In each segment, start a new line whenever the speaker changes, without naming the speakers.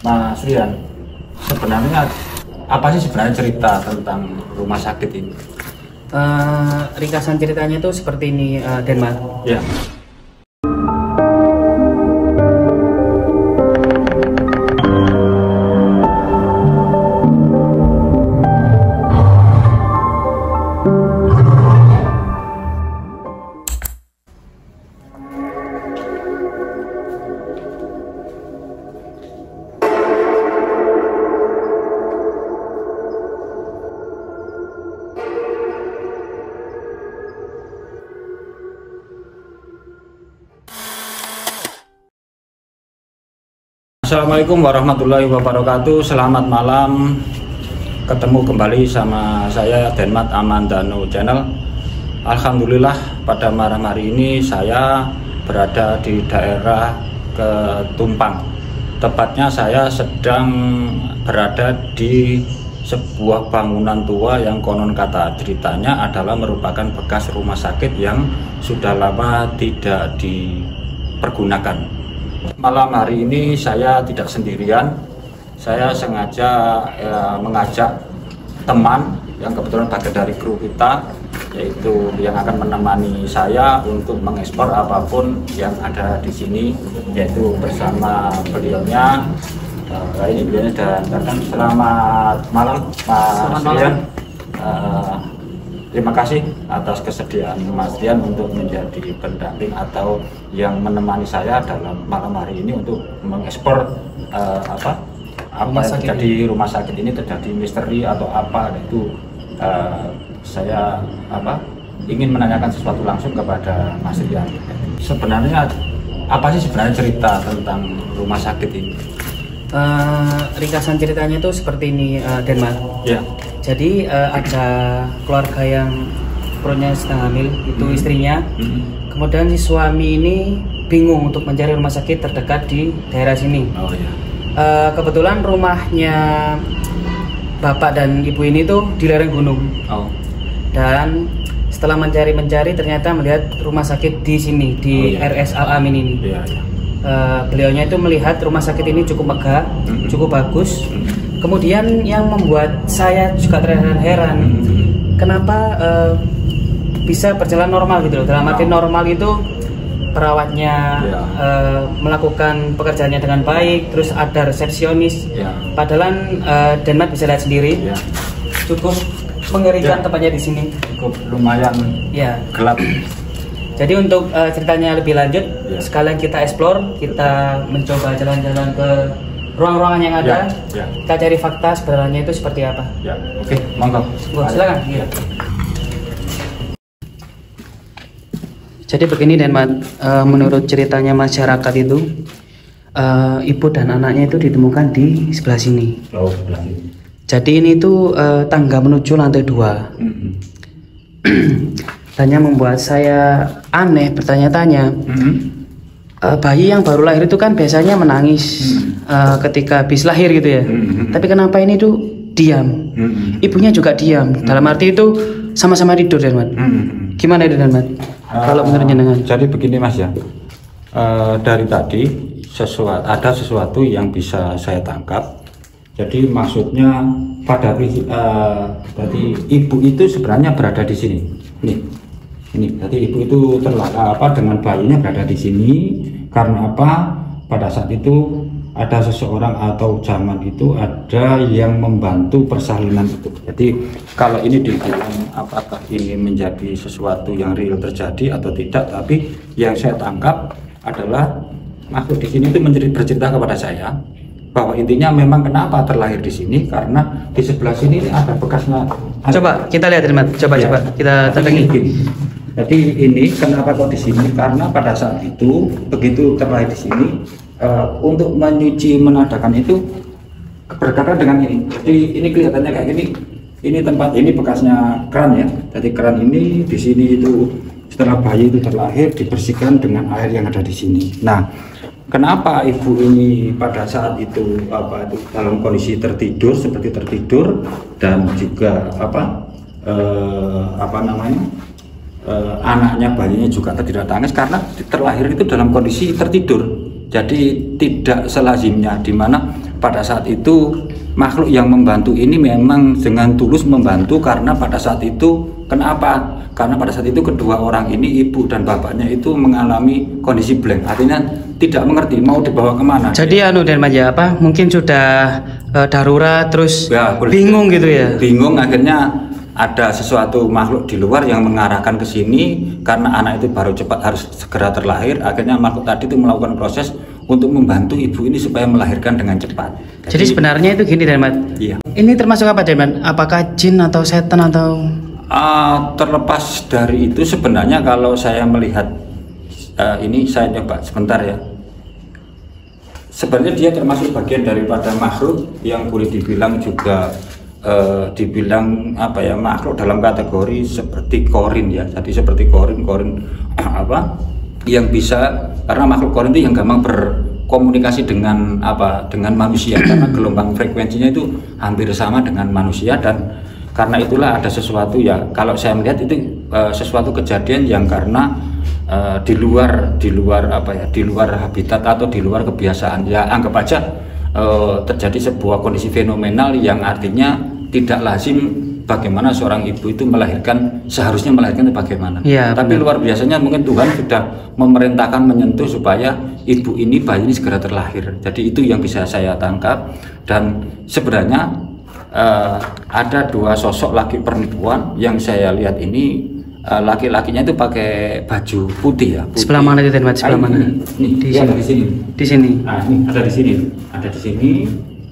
Mas Rian, sebenarnya apa sih sebenarnya cerita tentang rumah sakit ini?
Ringkasan ceritanya itu seperti ini, Denmark.
Ya. Assalamualaikum warahmatullahi wabarakatuh. Selamat malam. Ketemu kembali sama saya Denmark Amandano Channel. Alhamdulillah pada malam hari ini saya berada di daerah Ketumpang. Tepatnya saya sedang berada di sebuah bangunan tua yang konon kata ceritanya adalah merupakan bekas rumah sakit yang sudah lama tidak dipergunakan. Malam hari ini saya tidak sendirian. Saya sengaja mengajak teman yang kebetulan bagian dari kru kita, yaitu yang akan menemani saya untuk mengekspor apapun yang ada di sini, yaitu bersama beliaunya. Ini beliaunya sudah datang. Selamat malam, Mas Rian. Terima kasih atas kesediaan Mas Rian untuk menjadi pendamping atau yang menemani saya dalam malam hari ini untuk mengekspor apa yang terjadi rumah sakit ini, terjadi misteri atau apa itu. Saya ingin menanyakan sesuatu langsung kepada Mas Rian. Sebenarnya apa sih sebenarnya cerita tentang rumah sakit ini?
Ringkasan ceritanya itu seperti ini, Denmark.
Ya.
Jadi ada keluarga yang perutnya sedang hamil, itu istrinya. Kemudian si suami ini bingung untuk mencari rumah sakit terdekat di daerah sini.
Oh iya.
Kebetulan rumahnya bapak dan ibu ini tuh di lereng gunung.
Oh.
Dan setelah mencari ternyata melihat rumah sakit di sini di RS Al Amin ini.
Iya, iya.
Beliaunya itu melihat rumah sakit ini cukup megah, cukup bagus. Kemudian yang membuat saya juga terheran-heran, kenapa bisa berjalan normal gitu loh. Dalam arti normal itu perawatnya melakukan pekerjaannya dengan baik, terus ada resepsionis. Padahal Denmark bisa lihat sendiri, cukup mengerikan tempatnya di sini.
Cukup lumayan gelap.
Jadi untuk ceritanya lebih lanjut, sekalian kita explore, kita mencoba jalan-jalan ke ruang-ruangan yang ada, kita cari fakta sebenarnya itu seperti apa.
Oke, monggo.
Silakan. Jadi begini Denmark, menurut ceritanya masyarakat itu, ibu dan anaknya itu ditemukan di sebelah sini.
Oh, sebelah sini.
Jadi ini tuh tangga menuju lantai 2. Dan yang membuat saya aneh bertanya-tanya, bayi yang baru lahir itu kan biasanya menangis ketika habis lahir gitu ya. Tapi kenapa ini tuh diam? Ibunya juga diam. Dalam arti itu sama-sama tidur, Denmark. Gimana itu, Denmark? Kalau menurut jenengan?
Jadi begini Mas ya. Dari tadi ada sesuatu yang bisa saya tangkap. Jadi maksudnya tadi ibu itu sebenarnya berada di sini. Ini berarti ibu itu dengan bayinya berada di sini karena apa? Pada saat itu ada seseorang atau zaman itu ada yang membantu persalinan itu. Jadi kalau ini dibilang apakah ini menjadi sesuatu yang real terjadi atau tidak, tapi yang saya tangkap adalah makhluk di sini itu bercerita kepada saya bahwa intinya memang kenapa terlahir di sini karena di sebelah sini ada bekasnya.
Coba kita lihat, Denmark. Coba kita datangi.
Jadi ini kenapa kok di sini? Karena pada saat itu begitu terlahir di sini untuk menyuci menadakan itu berkaitan dengan ini. Jadi ini kelihatannya kayak gini. Ini tempat ini bekasnya keran ya. Jadi keran ini di sini itu setelah bayi itu terlahir dibersihkan dengan air yang ada di sini. Nah, kenapa ibu ini pada saat itu dalam kondisi tertidur seperti tertidur dan juga anaknya bayinya juga tidak tangis karena terlahir itu dalam kondisi tertidur. Jadi tidak selazimnya di mana pada saat itu makhluk yang membantu ini memang dengan tulus membantu, karena pada saat itu kenapa? Karena pada saat itu kedua orang ini, ibu dan bapaknya itu mengalami kondisi blank, artinya tidak mengerti mau dibawa kemana.
Jadi dan Manja apa? Mungkin sudah darurat terus
ya,
bingung gitu ya.
Bingung, akhirnya ada sesuatu makhluk di luar yang mengarahkan ke sini karena anak itu baru cepat harus segera terlahir. Akhirnya makhluk tadi itu melakukan proses untuk membantu ibu ini supaya melahirkan dengan cepat.
Jadi sebenarnya itu gini Denmat.
Iya. Ini
termasuk apa Denmat? Apakah jin atau setan atau?
Terlepas dari itu sebenarnya kalau saya melihat ini, saya coba sebentar ya. Sebenarnya dia termasuk bagian daripada makhluk yang boleh dibilang juga dibilang apa ya, makhluk dalam kategori seperti korin ya. Jadi seperti korin apa yang bisa, karena makhluk korin itu yang gampang berkomunikasi dengan apa, dengan manusia karena gelombang frekuensinya itu hampir sama dengan manusia, dan karena itulah ada sesuatu ya, kalau saya melihat itu sesuatu kejadian yang karena di luar apa ya, di luar habitat atau di luar kebiasaan ya, anggap aja terjadi sebuah kondisi fenomenal yang artinya tidak lazim bagaimana seorang ibu itu melahirkan, seharusnya melahirkan itu bagaimana ya, tapi luar biasanya mungkin Tuhan sudah memerintahkan menyentuh supaya ibu ini, bayi ini segera terlahir. Jadi itu yang bisa saya tangkap, dan sebenarnya ada dua sosok laki perempuan yang saya lihat ini. Laki-lakinya itu pakai baju putih ya. Putih.
Sebelah mana itu Denmat? Sebelah mana?
Ini di sini. Di sini.
Di sini.
Nah, ini ada di sini. Ada di sini.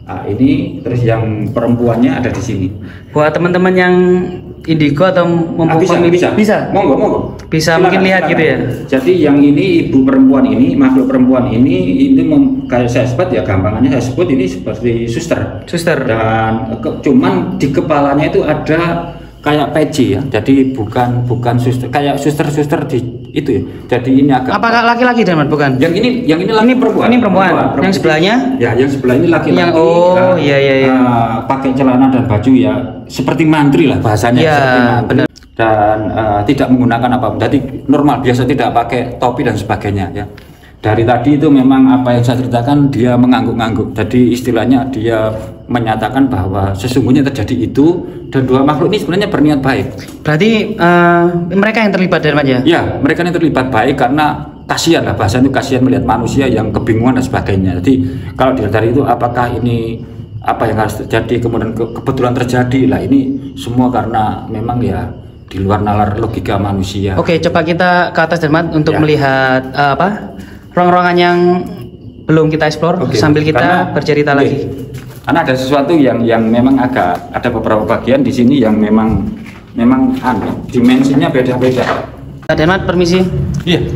Nah, ini terus yang perempuannya ada di sini.
Buat teman-teman yang indigo atau bisa. Monggo. Bisa silakan, mungkin lihat silakan. Gitu ya.
Jadi yang ini ibu perempuan ini, makhluk perempuan ini itu kayak saya sebut ya, gampangannya saya sebut ini seperti suster. Dan cuman di kepalanya itu ada kayak peci ya, jadi bukan suster, kayak suster di itu ya. Jadi ini agak.
Apakah laki-laki Denmat? Bukan.
Yang ini laki perempuan.
Ini perempuan. Yang sebelahnya?
Ya, yang sebelah ini laki-laki.
Iya.
Pakai celana dan baju ya, seperti mantri lah bahasanya.
Ya, benar.
Dan tidak menggunakan apa-apa. Jadi normal, biasa, tidak pakai topi dan sebagainya ya. Dari tadi itu memang apa yang saya ceritakan, dia mengangguk-angguk. Jadi istilahnya dia menyatakan bahwa sesungguhnya terjadi itu, dan dua makhluk ini sebenarnya berniat baik.
Berarti mereka yang terlibat Denmat ya?
Ya, mereka yang terlibat baik karena kasihan lah, bahasa itu kasihan melihat manusia yang kebingungan dan sebagainya. Jadi kalau dilihat dari itu, apakah ini apa yang harus terjadi kemudian kebetulan terjadi lah, ini semua karena memang ya di luar nalar logika manusia.
Oke, coba kita ke atas Denmat untuk melihat ruang-ruangan yang belum kita explore, sambil kita bercerita lagi. Karena
ada sesuatu yang memang ada beberapa bagian di sini yang memang dimensinya beda-beda.
Denmat, permisi.
Iya.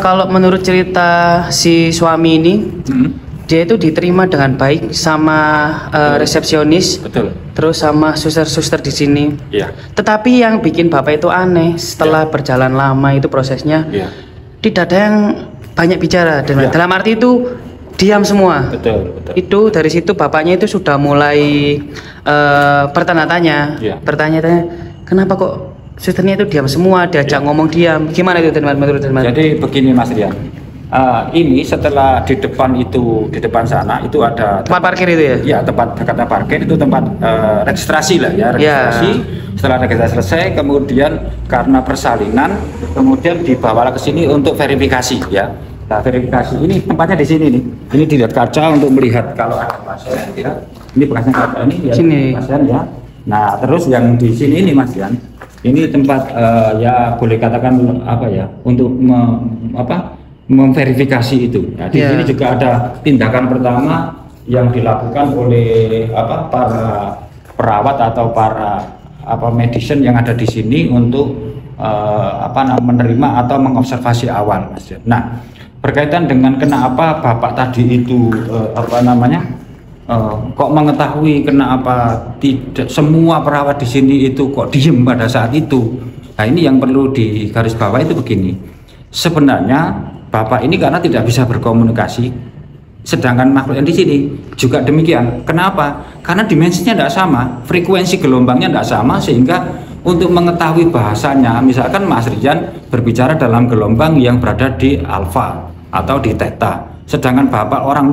Kalau menurut cerita si suami ini, dia itu diterima dengan baik sama resepsionis. Betul. Terus sama suster-suster di sini. Iya. Tetapi yang bikin bapak itu aneh, setelah berjalan lama itu prosesnya, tidak ada yang banyak bicara, dan dalam arti itu diam semua. Betul. Itu dari situ bapaknya itu sudah mulai bertanya-tanya, kenapa kok susternya itu diam semua, diajak ngomong diam. Gimana itu menurut Denmat?
Jadi begini Mas Rian, ini setelah di depan sana itu ada
tempat parkir itu ya?
Ya, tempat dekat parkir itu tempat registrasi lah ya, registrasi. Setelah registrasi selesai, kemudian karena persalinan, kemudian dibawalah ke sini untuk verifikasi ya. Nah, verifikasi ini tempatnya di sini nih. Ini dilihat kaca untuk melihat kalau ada pasien ya. Ini bekasnya kaca ini ya, pasien ya. Nah, terus yang di sini ini Mas Yan, ini tempat ya boleh katakan apa ya, untuk memverifikasi itu. Nah, di sini juga ada tindakan pertama yang dilakukan oleh para perawat atau para medicine yang ada di sini untuk menerima atau mengobservasi awal, Mas. Nah, berkaitan dengan kenapa bapak tadi itu kok mengetahui kenapa tidak semua perawat di sini itu kok diem pada saat itu. Nah, ini yang perlu digarisbawahi itu begini. Sebenarnya bapak ini karena tidak bisa berkomunikasi, sedangkan makhluk yang di sini juga demikian. Kenapa? Karena dimensinya tidak sama, frekuensi gelombangnya tidak sama, sehingga untuk mengetahui bahasanya, misalkan Mas Rian berbicara dalam gelombang yang berada di alfa atau di theta, Sedangkan Bapak orang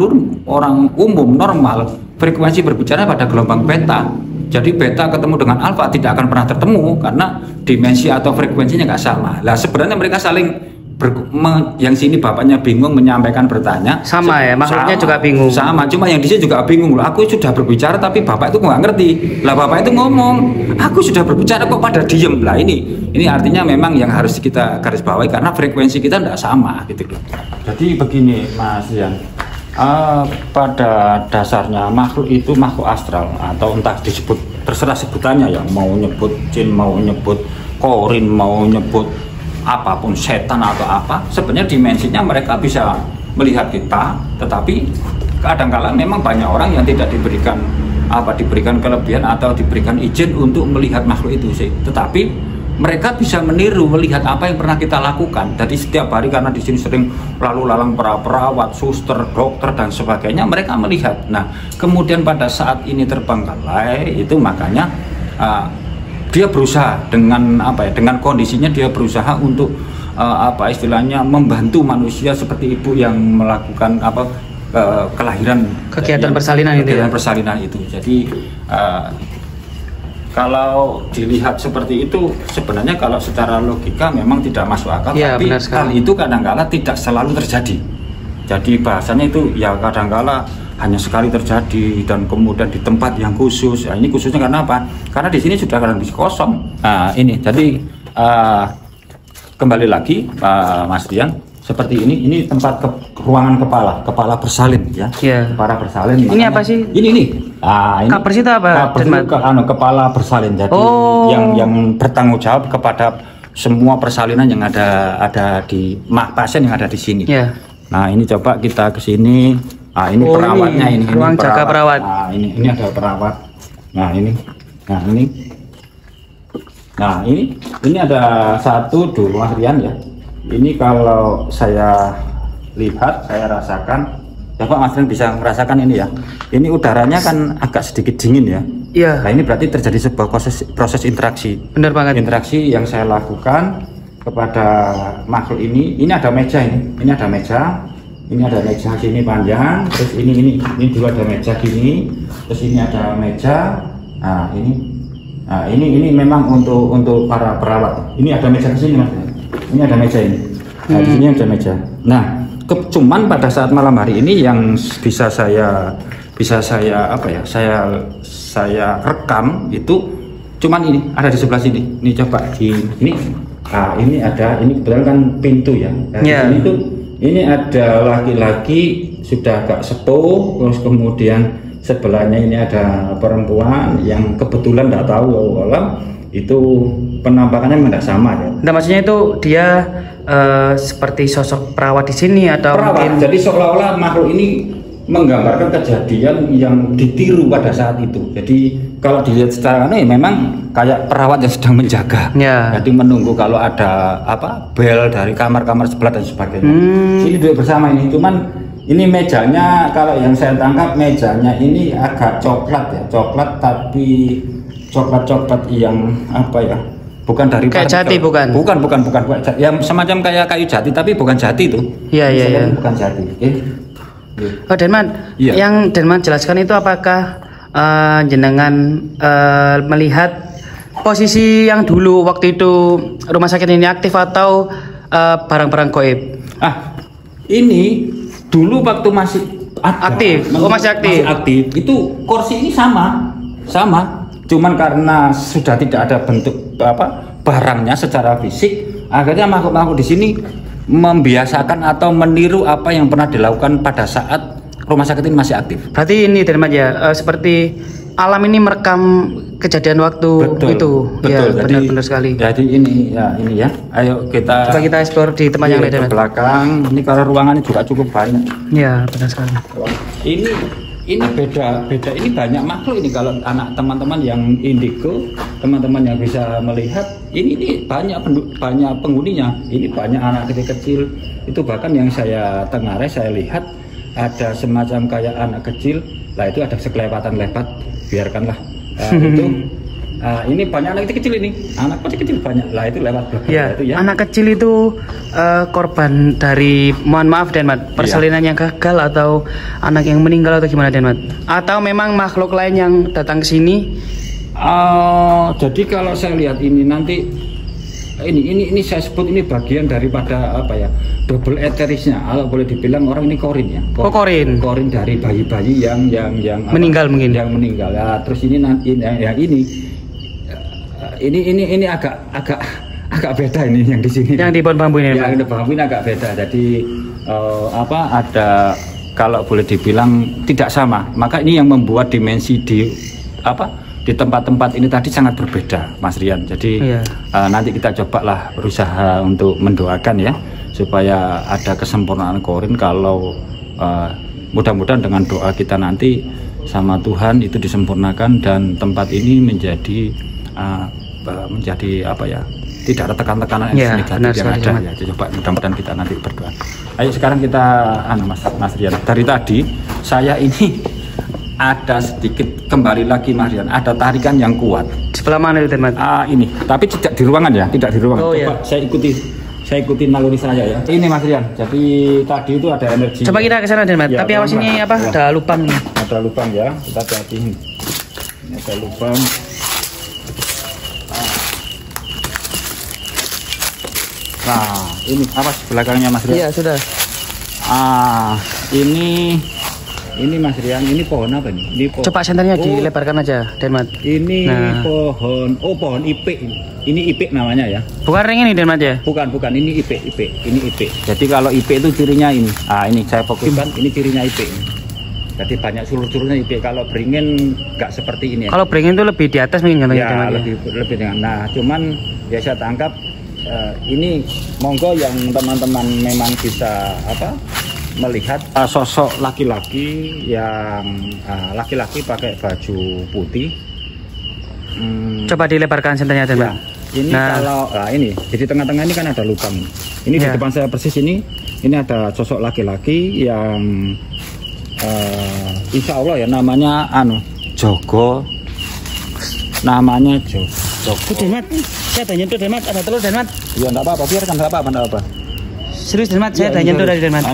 umum normal frekuensi berbicara pada gelombang beta. Jadi beta ketemu dengan alfa tidak akan pernah bertemu karena dimensi atau frekuensinya nggak sama. Lah sebenarnya mereka saling yang sini bapaknya bingung menyampaikan bertanya.
Sama ya, makhluknya juga bingung.
Sama, cuma yang di sini juga bingung loh. Aku sudah berbicara tapi bapak itu nggak ngerti. Lah bapak itu ngomong, aku sudah berbicara kok pada diem. Lah ini artinya memang yang harus kita garis bawahi karena frekuensi kita tidak sama gitu loh. Jadi begini Mas Rian. Pada dasarnya makhluk itu makhluk astral atau entah disebut terserah sebutannya ya, mau nyebut jin, mau nyebut korin, mau nyebut apapun setan atau apa, sebenarnya dimensinya mereka bisa melihat kita, tetapi kadang-kala memang banyak orang yang tidak diberikan kelebihan atau diberikan izin untuk melihat makhluk itu sih. Tetapi mereka bisa meniru, melihat apa yang pernah kita lakukan. Jadi setiap hari karena di sini sering lalu lalang para perawat, suster, dokter dan sebagainya, mereka melihat. Nah, kemudian pada saat ini terbengkalai itu makanya dia berusaha dengan dengan kondisinya dia berusaha untuk istilahnya membantu manusia seperti ibu yang melakukan kelahiran
kegiatan persalinan
itu. Jadi kalau dilihat seperti itu sebenarnya kalau secara logika memang tidak masuk akal,
ya,
tapi hal itu kadang-kala tidak selalu terjadi. Jadi bahasanya itu ya kadang-kala hanya sekali terjadi dan kemudian di tempat yang khusus. Nah, ini khususnya karena apa? Karena di sini sudah kondisi kosong. Nah, ini jadi kembali lagi Mas Dian, seperti ini tempat ruangan kepala bersalin ya. Kepala bersalin.
Ini apa sih?
Ini. Nah, ini
kapers itu apa?
Kepala bersalin. Jadi yang bertanggung jawab kepada semua persalinan yang ada di pasien yang ada di sini. Nah, ini coba kita ke sini. Nah, ini perawatnya ini
ruang jaga perawat.
Nah, ini ada perawat. Nah, ini. Nah, ini ada 1, 2 Mas Rian ya. Ini kalau saya lihat, saya rasakan. Coba Mas Rian bisa merasakan ini ya. Ini udaranya kan agak sedikit dingin ya.
Iya.
Nah, ini berarti terjadi sebuah proses interaksi.
Benar banget.
Interaksi yang saya lakukan kepada makhluk ini ada meja ini. Ini ada meja. Ini ada meja sini panjang, terus ini juga ada meja gini, terus ini ada meja. Nah, ini memang untuk para perawat. Ini ada meja ke sini Mas. Ini ada meja ini. Nah, di sini ada meja. Nah, cuman pada saat malam hari ini yang bisa saya rekam itu cuman ini ada di sebelah sini. Ini coba ini. Nah, ini kebetulan kan pintu ya. Nah, di sini tuh ini ada laki-laki sudah agak sepuh, terus kemudian sebelahnya ini ada perempuan yang kebetulan tidak tahu itu penampakannya tidak sama ya.
Nah, maksudnya itu dia seperti sosok perawat di sini atau
perawat. Jadi seolah-olah makhluk ini menggambarkan kejadian yang ditiru pada saat itu. Jadi kalau dilihat secara memang kayak perawat yang sedang menjaga. Jadi menunggu kalau ada bel dari kamar-kamar sebelah dan sebagainya. Ini duduk bersama ini. Cuman ini mejanya kalau yang saya tangkap mejanya ini agak coklat ya, tapi coklat yang bukan dari
kayak jati bukan
yang semacam kayak kayu jati tapi bukan jati itu.
Iya.
Bukan jati.
Denman, yang Denman jelaskan itu apakah jenengan melihat posisi yang dulu waktu itu rumah sakit ini aktif atau barang-barang goib?
Ini dulu waktu masih
aktif. Masih aktif.
Itu kursi ini sama. Cuman karena sudah tidak ada bentuk barangnya secara fisik, akhirnya makhluk-makhluk di sini membiasakan atau meniru apa yang pernah dilakukan pada saat rumah sakit ini masih aktif.
Berarti ini Denman ya, seperti alam ini merekam kejadian waktu itu.
Betul.
Ya, benar sekali.
Jadi ini ya. Ayo coba
kita explore di tempat yang lain.
Ke belakang. Ini kalau ruangannya juga cukup banyak.
Ya, benar sekali.
Ini beda. Ini banyak makhluk ini kalau anak teman-teman yang indigo, teman-teman yang bisa melihat, ini banyak penghuninya. Ini banyak anak kecil. Itu bahkan yang saya tengarai saya lihat ada semacam kayak anak kecil. Lah itu ada sekelewatan lebat, biarkanlah. Ini banyak anak kecil ini, anak kecil banyak lah, itu lewat belakang
ya,
itu ya.
Anak kecil itu korban dari, mohon maaf Denmat, persalinan yang gagal atau anak yang meninggal atau gimana Denmat? Atau memang makhluk lain yang datang ke sini?
Jadi kalau saya lihat ini nanti ini saya sebut ini bagian daripada apa ya, double eterisnya, kalau boleh dibilang orang ini korin ya.
Korin
dari bayi-bayi yang
meninggal apa, mungkin.
Yang meninggal. Ya, terus ini nanti yang ini agak beda ini yang di sini. Yang
di pohon bambu ini.
Yang di bambu ini agak beda. Jadi ada, kalau boleh dibilang tidak sama. Maka ini yang membuat dimensi di tempat-tempat ini tadi sangat berbeda, Mas Rian. Jadi nanti kita cobalah berusaha untuk mendoakan ya, supaya ada kesempurnaan korin. Kalau mudah-mudahan dengan doa kita nanti sama Tuhan itu disempurnakan dan tempat ini menjadi apa ya, tidak ada tekanan-tekanan yang negatif yang ada ya. Coba mudah-mudahan kita nanti berdoa. Ayo sekarang kita Mas Rian, dari tadi saya ini ada sedikit kembali lagi Mas Rian, ada tarikan yang kuat.
Sebelah mana itu Mas?
Ini, tapi tidak di ruangan ya, tidak di ruangan.
Coba
saya ikuti naluri saya ya. Ini Mas Rian, jadi tadi itu ada energi.
Coba kita ke sana Mas. Ya, tapi awas ini apa? Ya. Ada lubang nih.
Ada lubang ya, kita hati-hati. Ini ada lubang. Nah, ini apa belakangnya Mas Rian?
Iya, sudah.
Ini Mas Rian, ini pohon apa nih? Ini pohon.
Coba senternya dilebarkan aja, Denmat.
Ini pohon ipek. Ini ipek namanya ya.
Bukan ring ini Denmat ya?
Bukan, ini ipek. Ini ipek. Jadi kalau ipek itu cirinya ini. Ini saya fokuskan, ini cirinya ipek. Jadi banyak sulur-sulurnya ipek. Kalau beringin nggak seperti ini.
Kalau beringin itu lebih di atas mungkin
katanya. Ya, lebih dengan. Nah, cuman ya saya tangkap ini monggo yang teman-teman memang bisa melihat sosok laki-laki yang laki-laki pakai baju putih.
Coba dilebarkan senternya Denmat.
Ya, ini kalau ini jadi tengah-tengah ini kan ada lubang. Ini di depan saya persis ini ada sosok laki-laki yang insya Allah ya namanya Jogo. Namanya Jogo.
Denmat, saya ada nyentuh Denmat, ada telur Denmat.
Iya enggak apa-apa, biarkan enggak apa-apa.
Serius Denmat, saya ada nyentuh dari Denmat.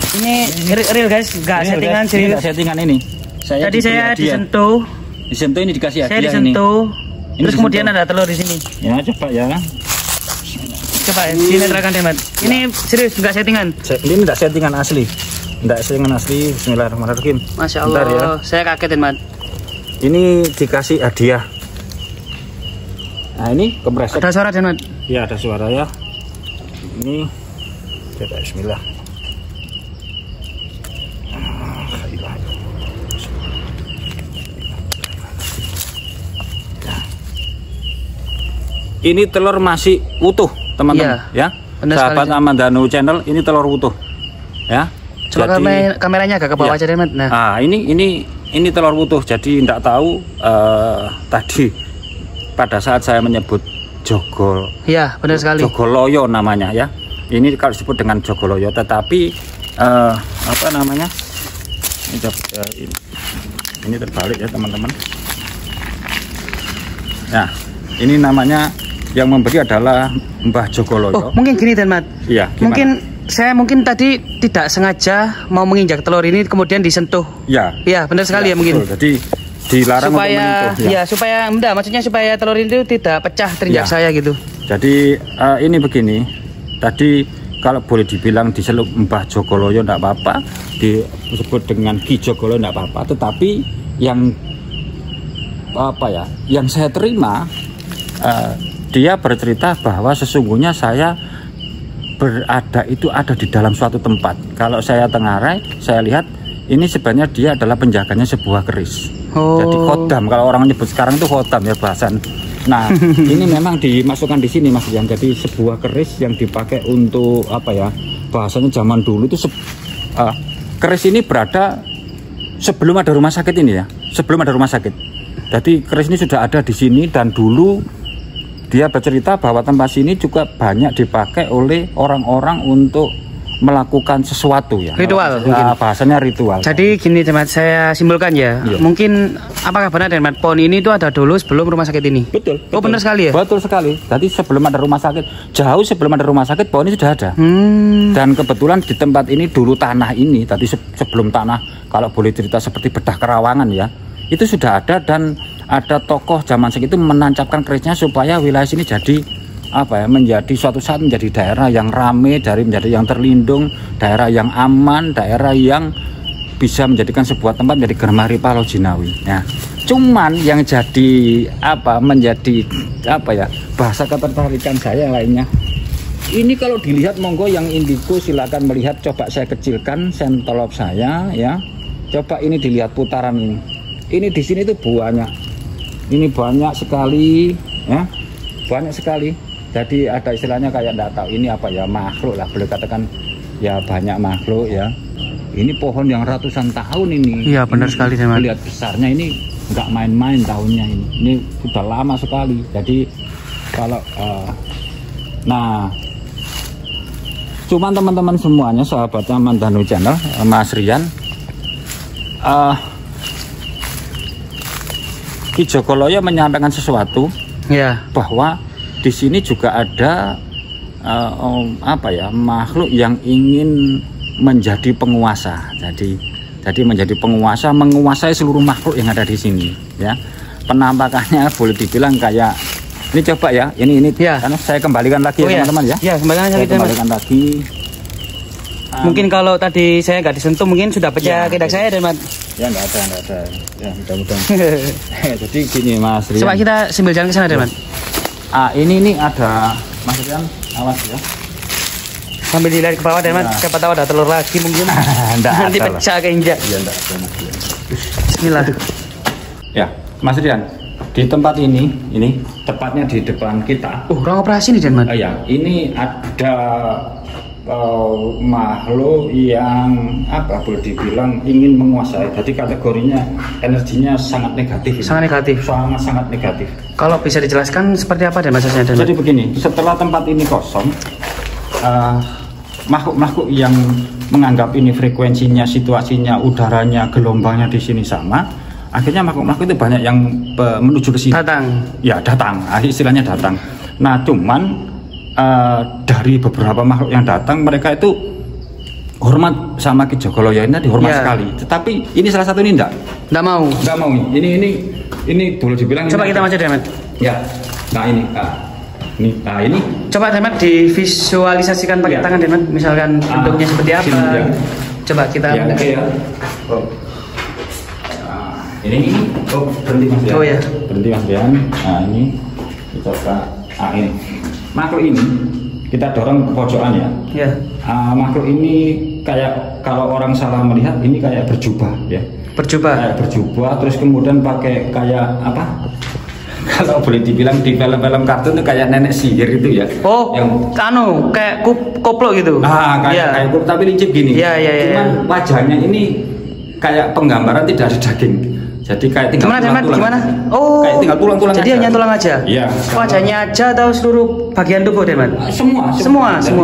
Ini
real guys, enggak settingan serius.
Settingan ini.
Tadi saya disentuh.
Disentuh ini dikasih hadiah.
Saya disentuh. Terus kemudian ada telur di sini.
Ya, coba ya.
Coba dinetrakan Denmat. Ini serius enggak settingan.
Ini enggak settingan asli. Enggak settingan asli. Bismillahirrahmanirrahim.
Masya Allah. Ya. Saya kaget Denmat.
Ini dikasih hadiah. Nah, ini kompresor.
Ada suara Denmat?
Iya, ada suara ya. Ini coba bismillah. Ini telur masih utuh, teman-teman, ya. Sahabat Aman Danu Channel, ini telur utuh, ya.
Coba kameranya agak ke bawah aja, Denmat.
Nah, ini telur utuh. Jadi tidak tahu tadi pada saat saya menyebut Jogol.
Iya, benar sekali.
Jogoloyo namanya, ya. Ini kalau disebut dengan Jogoloyo, tetapi apa namanya? Ini terbalik ya, teman-teman. Nah, ini namanya yang memberi adalah Mbah Jogoloyo.
Oh, mungkin gini Denmat.
Iya,
Mungkin tadi tidak sengaja mau menginjak telur ini kemudian disentuh.
Ya.
Iya, benar sekali ya mungkin.
Betul. Jadi dilarang
supaya,
untuk menyentuh.
Ya, supaya maksudnya supaya telur itu tidak pecah terinjak saya gitu.
Jadi ini begini. Tadi kalau boleh dibilang diselup Mbah Jogoloyo enggak apa-apa, disebut dengan Ki Jogoloyo enggak apa-apa, tetapi yang yang saya terima dia bercerita bahwa sesungguhnya saya berada di dalam suatu tempat. Kalau saya tengarai, saya lihat ini sebenarnya dia adalah penjaganya sebuah keris. Jadi khodam, kalau orang menyebut sekarang itu khodam ya bahasan. Nah, ini memang dimasukkan di sini Mas Yan. Jadi sebuah keris yang dipakai untuk bahasanya zaman dulu itu keris ini berada sebelum ada rumah sakit ini ya. Sebelum ada rumah sakit. Jadi keris ini sudah ada di sini dan dulu dia bercerita bahwa tempat sini juga banyak dipakai oleh orang-orang untuk melakukan sesuatu ya.
Ritual mungkin.
Bahasanya ritual.
Jadi gini Denmat, saya simpulkan ya. Iya. Mungkin apakah benar Denmat, pohon ini itu ada dulu sebelum rumah sakit ini?
Betul.
Oh benar sekali ya?
Betul sekali. Jadi sebelum ada rumah sakit, jauh sebelum ada rumah sakit pohon ini sudah ada. Dan kebetulan di tempat ini dulu tanah ini, tadi sebelum tanah, kalau boleh cerita seperti bedah Kerawangan ya, itu sudah ada dan ada tokoh zaman segitu menancapkan kerisnya supaya wilayah sini jadi menjadi suatu saat menjadi daerah yang ramai, menjadi yang terlindung, daerah yang aman, daerah yang bisa menjadikan sebuah tempat menjadi Germaripa Lojinawi. Ya. Cuman yang jadi menjadi bahasa ketertarikan saya lainnya. Ini kalau dilihat monggo yang indigo silakan melihat, coba saya kecilkan sentolop saya ya. Coba ini dilihat putaran ini. Ini di sini tuh banyak. Ini banyak sekali ya. Banyak sekali. Jadi ada istilahnya kayak enggak tahu ini apa ya, makhluk lah boleh katakan ya, banyak makhluk ya. Ini pohon yang ratusan tahun ini.
Iya benar sekali teman.
Lihat besarnya ini nggak main-main tahunnya ini. Ini sudah lama sekali. Jadi kalau nah cuman teman-teman semuanya sahabatnya Mandanu Channel, Mas Rian, Ki Jogoloyo menyampaikan sesuatu ya, bahwa di sini juga ada makhluk yang ingin menjadi penguasa. Jadi menjadi penguasa, menguasai seluruh makhluk yang ada di sini. Ya, penampakannya boleh dibilang kayak ini, coba ya, ini ya. Karena saya kembalikan lagi ya teman-teman ya. Ya, kembalikan lagi.
Mungkin kalau tadi saya nggak disentuh mungkin sudah pecah kedak saya Denmat.
Ya nggak ada. Ya mudah-mudahan. Jadi gini Mas Rian.
Coba kita sambil jalan ke sana Denmat.
Ini ada Mas Rian, awas ya.
Sambil dilihat ke bawah Denmat, siapa tahu ada telur lagi mungkin. Nanti pecah ke injak.
Iya, enggak ada.
Bismillah.
Ya, Mas Rian, di tempat ini tepatnya di depan kita.
Ruang operasi nih Denmat.
Ya, ini ada makhluk yang boleh dibilang ingin menguasai. Jadi kategorinya energinya sangat negatif. Sangat negatif. Kalau bisa dijelaskan seperti apa deh maksudnya? Jadi begini, setelah tempat ini kosong, makhluk-makhluk yang menganggap ini frekuensinya, situasinya, udaranya, gelombangnya di sini sama, akhirnya makhluk-makhluk itu banyak yang menuju ke sini. Datang. Istilahnya datang. Nah, cuman dari beberapa makhluk yang datang, mereka itu hormat sama Ki Jogoloyo ini, dihormat sekali. Tetapi ini salah satu ini enggak mau. Ini boleh dibilang.
Coba kita baca Denmat.
Ya. Nah ini. Ini.
Coba Denmat divisualisasikan pakai tangan Denmat. Misalkan bentuknya seperti apa.
Ya.
Coba kita.
Ini. Berhenti Mas Rian.
Ya.
Berhenti Mas Rian. Nah ini. Kita coba. Ini. Makhluk ini kita dorong ke pojokan ya.
Ya.
Makhluk ini kayak kalau orang salah melihat ini kayak berjubah ya. Kayak berjubah, terus kemudian pakai kayak apa? Kalau boleh dibilang di film-film kartun itu kayak nenek sihir itu ya.
Yang kayak koplo gitu.
Kayak koplo tapi lincip gini. Cuman wajahnya ini kayak penggambaran tidak ada daging. Jadi kayak tinggal tulang.
Gimana?
Kayak tinggal tulang-tulang.
Jadi hanya tulang aja.
Iya.
Wajahnya aja atau seluruh bagian tubuh, Denmat? Semua.
Jadi,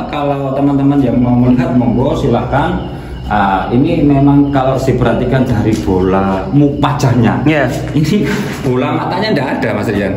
kalau teman-teman yang mau melihat monggo silahkan. Ini memang kalau diperhatikan dari bola wajahnya. Ini bola matanya enggak ada, Mas Rian.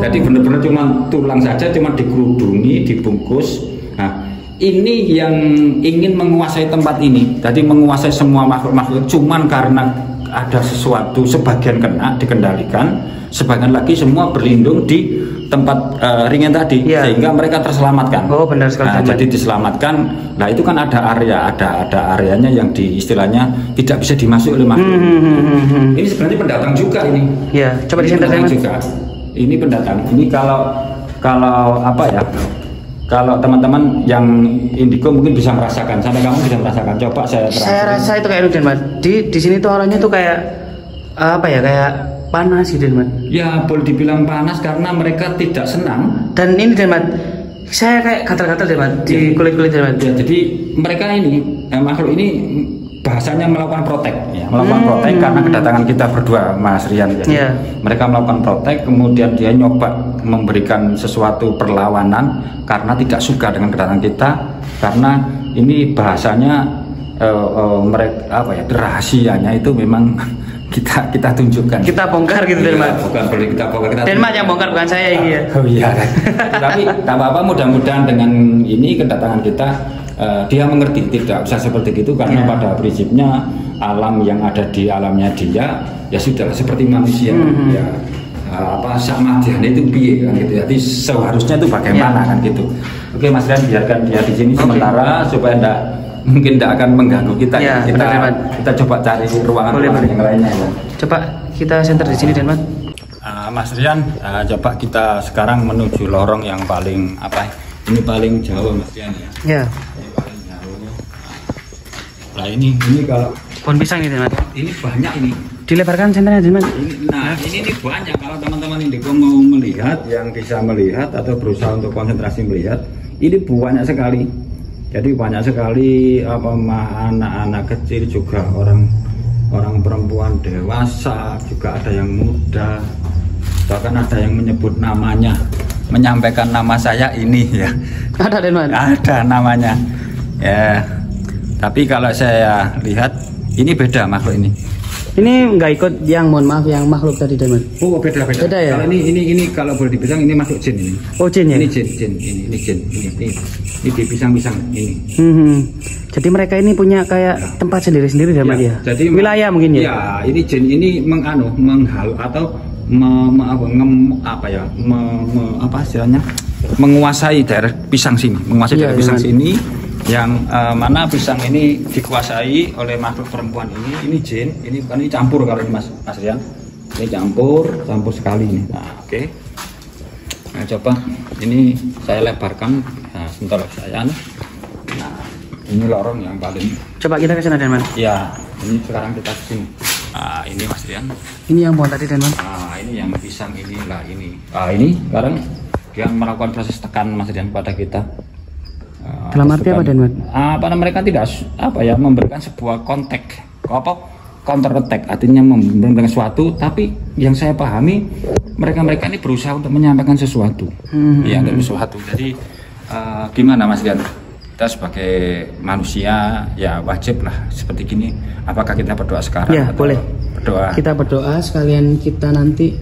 Jadi benar-benar cuma tulang saja, cuma dikerudungi, dibungkus. Nah, ini yang ingin menguasai tempat ini. Jadi menguasai semua makhluk-makhluk, cuman karena ada sesuatu, sebagian kena dikendalikan, sebagian lagi semua berlindung di tempat ringan tadi, sehingga mereka terselamatkan.
Benar sekali.
Jadi diselamatkan. Nah itu kan ada areanya yang istilahnya tidak bisa dimasuki oleh makhluk. Ini sebenarnya pendatang juga ini.
Coba disentuh
juga. Ini pendatang. Ini kalau kalau teman-teman yang indigo mungkin bisa merasakan, sampai kamu bisa merasakan. Coba saya
rasa itu kayak Denmat. Di sini tuh orangnya tuh kayak kayak panas gitu Denmat.
Ya boleh dibilang panas karena mereka tidak senang.
Dan ini Denmat, saya kayak gatal-gatal Denmat di kulit Denmat.
Jadi mereka ini makhluk ini bahasanya melakukan protek, ya, melakukan protek karena kedatangan kita berdua, Mas Rian. Jadi mereka melakukan protek, kemudian dia nyoba memberikan sesuatu perlawanan karena tidak suka dengan kedatangan kita, karena ini bahasanya mereka apa ya, rahasianya itu memang kita tunjukkan,
kita bongkar gitu, Denmat.
Bukan boleh kita bongkar,
Denmat yang bongkar, bukan saya ini ya.
Oh iya. Tapi tak apa-apa, mudah-mudahan dengan ini kedatangan kita dia mengerti, tidak usah seperti itu, karena pada prinsipnya alam yang ada di alamnya dia ya sudah seperti manusia, ya apa sama dia itu piye kan gitu. Jadi seharusnya itu bagaimana kan gitu. Oke Mas Rian, biarkan dia di sini sementara supaya mungkin tidak akan mengganggu kita. Kita coba cari ruangan yang lainnya ya.
Coba kita center di sini, Denmat.
Mas Rian, coba kita sekarang menuju lorong yang paling apa? Ini paling jauh, Mas Rian ya.
Ya.
Ini paling jauh. Nah ini kalau
pohon pisang ini, Denmat.
Ini banyak ini.
Dilebarkan senternya, Denmat.
Nah ini banyak. Kalau teman-teman Indeko mau melihat, yang bisa melihat atau berusaha untuk konsentrasi melihat, ini banyak sekali. Jadi banyak sekali anak-anak kecil, juga orang perempuan dewasa, juga ada yang muda, bahkan ada yang menyebut namanya, menyampaikan nama saya ini ya.
Ada, Denmat?
Ada namanya ya. Tapi kalau saya lihat ini beda makhluk ini.
Ini nggak ikut yang, mohon maaf, yang makhluk tadi, Denmat.
Oh, beda ya. Kalau ini kalau boleh dibilang ini masuk jin ini.
Oh, jin ya.
Ini jin, ini jin, ini di pisang-pisang ini.
Jadi mereka ini punya kayak tempat sendiri-sendiri, Denmat ya. Jadi wilayah mungkin ya.
Ya, ini jin ini menghalu atau menguasai daerah pisang sini, daerah pisang sini, yang mana pisang ini dikuasai oleh makhluk perempuan ini jin, ini bukan, ini campur kalau ini Mas Rian, ini campur sekali ini. Nah, oke. Nah, coba ini saya lebarkan, nah, sebentar saya. Nah, ini lorong yang paling.
Coba kita ke sana, Denman.
Ya, ini sekarang kita ke sini. Nah, ini Mas Rian.
Ini yang pohon tadi, Denman.
Nah, ini yang pisang inilah ini. Nah, ini sekarang dia melakukan proses tekan Mas Rian pada kita.
Dalam arti apa, Denman?
Mereka tidak memberikan sebuah counter attack, artinya memberikan sesuatu, tapi yang saya pahami mereka ini berusaha untuk menyampaikan sesuatu, sesuatu. Jadi gimana Mas Rian? Kita sebagai manusia ya wajib lah seperti gini. Apakah kita berdoa sekarang?
Ya, boleh.
Berdoa.
Kita berdoa sekalian kita nanti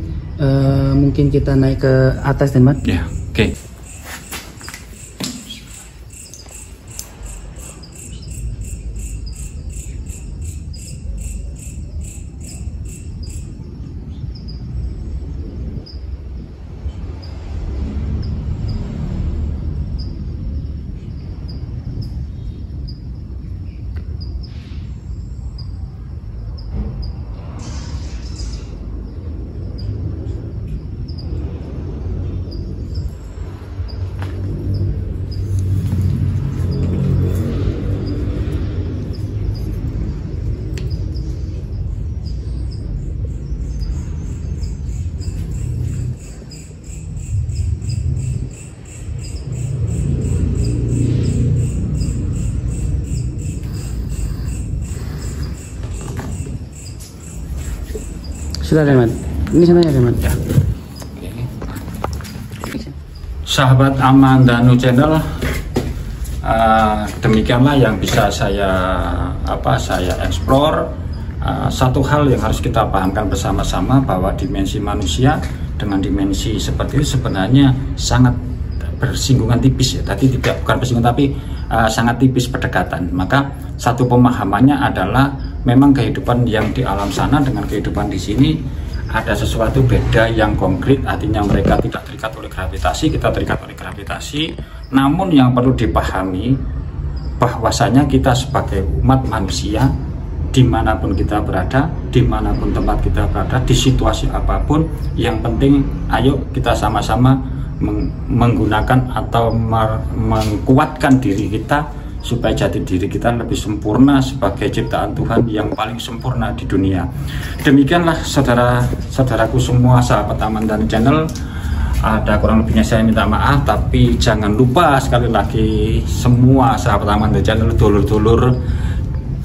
mungkin kita naik ke atas, Denman.
Ya, oke.
Sudah, Denman. Ini sananya, Denman.
Ya. Sahabat Aman Danu Channel, demikianlah yang bisa saya eksplor. Satu hal yang harus kita pahamkan bersama-sama, bahwa dimensi manusia dengan dimensi seperti itu sebenarnya sangat bersinggungan tipis ya. Tadi bukan bersinggungan, tapi sangat tipis berdekatan. Maka satu pemahamannya adalah memang kehidupan yang di alam sana dengan kehidupan di sini ada sesuatu beda yang konkret, artinya mereka tidak terikat oleh gravitasi, kita terikat oleh gravitasi. Namun yang perlu dipahami bahwasanya kita sebagai umat manusia, dimanapun kita berada, dimanapun tempat kita berada, di situasi apapun, yang penting ayo kita sama-sama menggunakan atau mengkuatkan diri kita supaya jati diri kita lebih sempurna sebagai ciptaan Tuhan yang paling sempurna di dunia. Demikianlah saudaraku semua, sahabat Aman Danu Channel. Ada kurang lebihnya saya minta maaf, tapi jangan lupa sekali lagi semua sahabat Aman Danu Channel, dulur-dulur,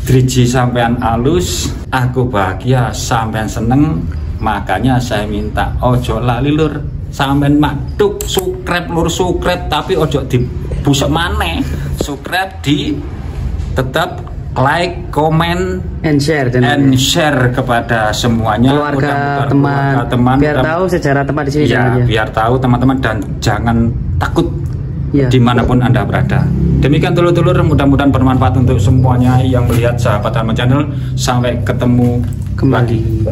driji sampean alus, aku bahagia, sampean seneng. Makanya saya minta ojo lali lur, sampean maduk subscribe lur, subscribe tapi ojo dibusek maneh. Subscribe di tetap like, comment,
and share
kepada semuanya,
keluarga, teman, biar tahu sejarah tempat di sini.
Ya, biar tahu teman-teman, dan jangan takut
ya,
dimanapun Anda berada. Demikian telur-telur, mudah-mudahan bermanfaat untuk semuanya yang melihat sahabat Alma Channel. Sampai ketemu kembali.